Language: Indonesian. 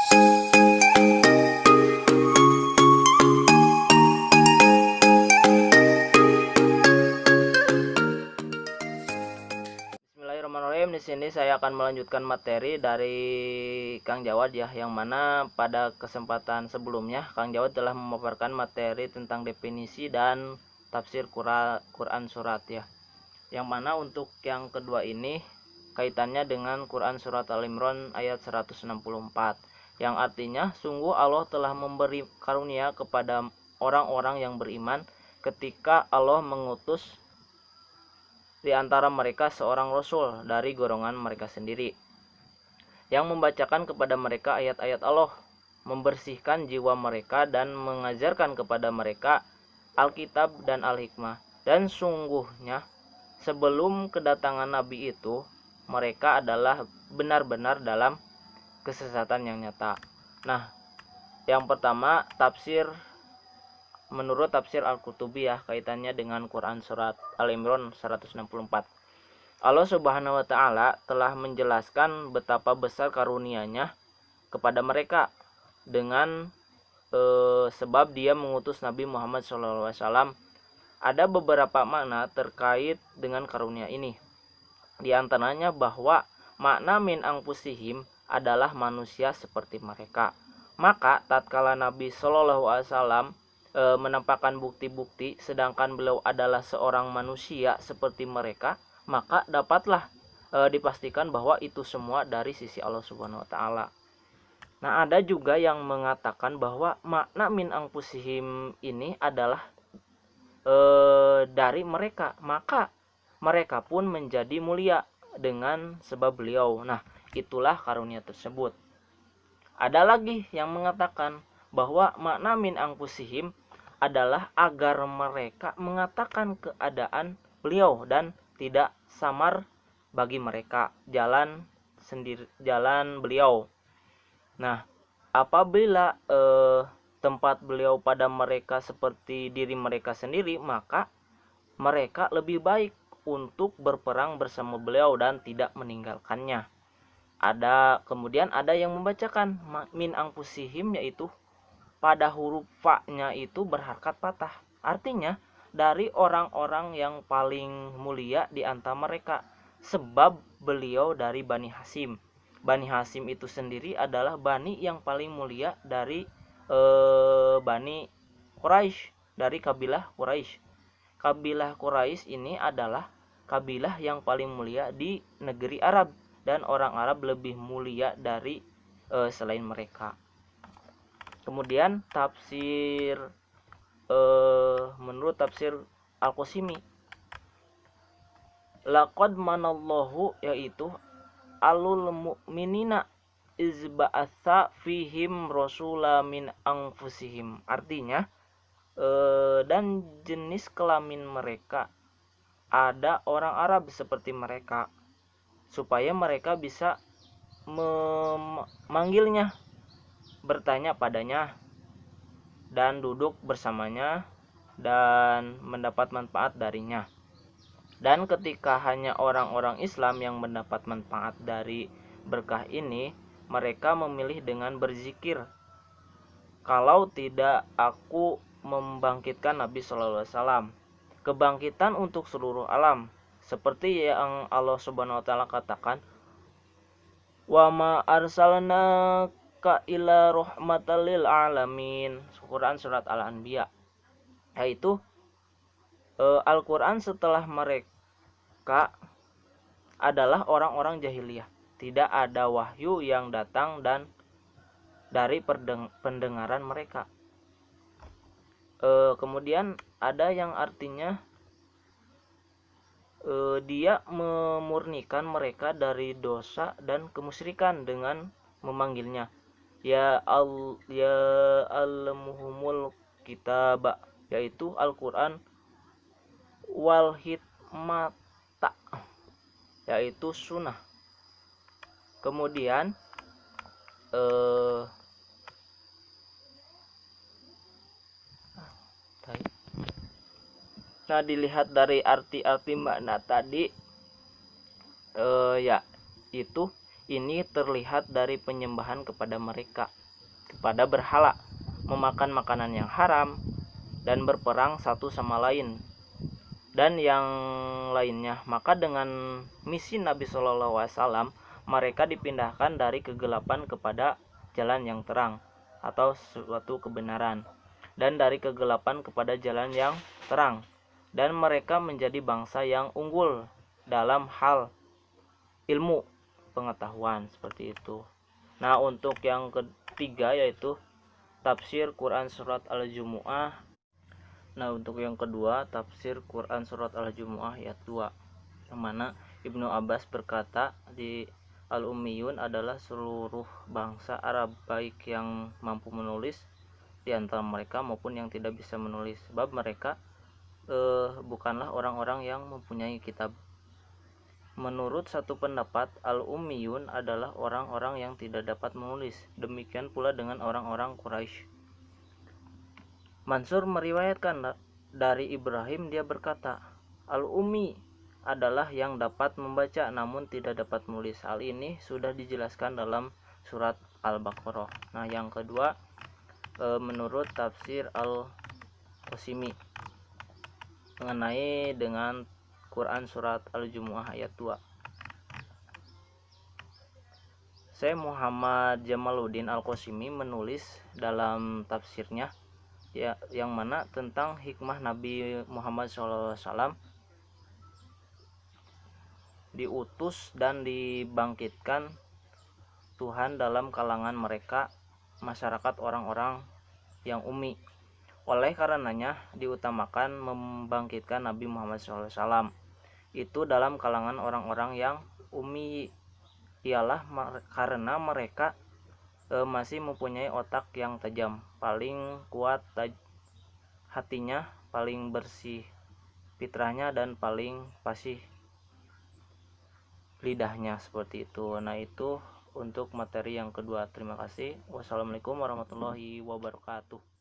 Bismillahirrahmanirrahim. Di sini saya akan melanjutkan materi dari Kang Jawad ya, yang mana pada kesempatan sebelumnya Kang Jawad telah memaparkan materi tentang definisi dan tafsir Quran surat ya. Yang mana untuk yang kedua ini kaitannya dengan Quran surat Al-Imran ayat 164, yang artinya sungguh Allah telah memberi karunia kepada orang-orang yang beriman ketika Allah mengutus di antara mereka seorang rasul dari golongan mereka sendiri, yang membacakan kepada mereka ayat-ayat Allah, membersihkan jiwa mereka dan mengajarkan kepada mereka Alkitab dan Al-Hikmah. Dan sungguhnya sebelum kedatangan Nabi itu, mereka adalah benar-benar dalam kesesatan yang nyata. Nah, yang pertama tafsir menurut tafsir Al-Qurtubi ya, kaitannya dengan Quran surat Al-Imran 164. Allah Subhanahu wa taala telah menjelaskan betapa besar karunia-Nya kepada mereka dengan sebab Dia mengutus Nabi Muhammad SAW. Ada beberapa makna terkait dengan karunia ini. Di antaranya bahwa makna min anfusihim adalah manusia seperti mereka. Maka tatkala Nabi SAW menampakkan bukti-bukti sedangkan beliau adalah seorang manusia seperti mereka, maka dapatlah dipastikan bahwa itu semua dari sisi Allah Subhanahu wa taala. Nah, ada juga yang mengatakan bahwa makna min anfusihim ini adalah dari mereka, maka mereka pun menjadi mulia dengan sebab beliau. Nah, itulah karunia tersebut. Ada lagi yang mengatakan bahwa makna min anfusihim adalah agar mereka mengatakan keadaan beliau dan tidak samar bagi mereka jalan beliau. Nah, apabila tempat beliau pada mereka seperti diri mereka sendiri, maka mereka lebih baik untuk berperang bersama beliau dan tidak meninggalkannya. Kemudian ada yang membacakan min anfusihim, yaitu pada huruf fa-nya itu berharkat patah. Artinya dari orang-orang yang paling mulia di antara mereka, sebab beliau dari Bani Hasyim. Bani Hasyim itu sendiri adalah bani yang paling mulia dari Bani Quraisy, dari kabilah Quraisy. Kabilah Quraisy ini adalah kabilah yang paling mulia di negeri Arab, dan orang Arab lebih mulia dari selain mereka. Kemudian tafsir menurut tafsir Al-Qasimi, laqad manallahu, yaitu alul mu'minina izba'atha fihim rasula min anfusihim. Artinya dan jenis kelamin mereka ada orang Arab seperti mereka, supaya mereka bisa memanggilnya, bertanya padanya, dan duduk bersamanya dan mendapat manfaat darinya. Dan ketika hanya orang-orang Islam yang mendapat manfaat dari berkah ini, mereka memilih dengan berzikir, kalau tidak aku membangkitkan Nabi Sallallahu Alaihi Wasallam, kebangkitan untuk seluruh alam, seperti yang Allah Subhanahu Wa Taala katakan, wa ma arsalnaka illa rahmatan lil alamin, Quran surat Al-Anbiya. Yaitu Al-Quran setelah mereka adalah orang-orang jahiliyah, tidak ada wahyu yang datang dan dari pendengaran mereka. Kemudian ada yang artinya dia memurnikan mereka dari dosa dan kemusyrikan dengan memanggilnya ya al-muhumul kitab, yaitu Al-Quran, wal hikmata, yaitu sunnah. Kemudian nah, dilihat dari arti-arti makna tadi, ya itu Ini terlihat dari penyembahan kepada mereka, kepada berhala, memakan makanan yang haram, dan berperang satu sama lain, dan yang lainnya. Maka dengan misi Nabi Shallallahu Alaihi Wasallam, mereka dipindahkan dari kegelapan kepada jalan yang terang atau suatu kebenaran, dan dari kegelapan kepada jalan yang terang, dan mereka menjadi bangsa yang unggul dalam hal ilmu pengetahuan, seperti itu. Nah, untuk yang ketiga yaitu tafsir Quran surat Al-Jumu'ah. Nah, untuk yang kedua tafsir Quran surat Al-Jumu'ah ayat 2, yang mana Ibnu Abbas berkata, di Al-Ummiyun adalah seluruh bangsa Arab, baik yang mampu menulis di antara mereka maupun yang tidak bisa menulis, sebab mereka bukanlah orang-orang yang mempunyai kitab. Menurut satu pendapat, Al-Ummiyun adalah orang-orang yang tidak dapat menulis. Demikian pula dengan orang-orang Quraisy. Mansur meriwayatkan dari Ibrahim, dia berkata, Al-Ummi adalah yang dapat membaca namun tidak dapat menulis. Hal ini sudah dijelaskan dalam surat Al-Baqarah. Nah, yang kedua menurut tafsir Al-Qasimi mengenai dengan Quran surat Al-Jumu'ah ayat 2. Syekh Muhammad Jamaluddin Al-Qasimi menulis dalam tafsirnya, yang mana tentang hikmah Nabi Muhammad SAW diutus dan dibangkitkan Tuhan dalam kalangan mereka, masyarakat orang-orang yang ummi. Oleh karenanya diutamakan membangkitkan Nabi Muhammad SAW itu dalam kalangan orang-orang yang ummi, ialah karena mereka masih mempunyai otak yang tajam, paling kuat hatinya, paling bersih fitrahnya, dan paling fasih lidahnya, seperti itu. Nah, itu untuk materi yang kedua. Terima kasih. Wassalamualaikum warahmatullahi wabarakatuh.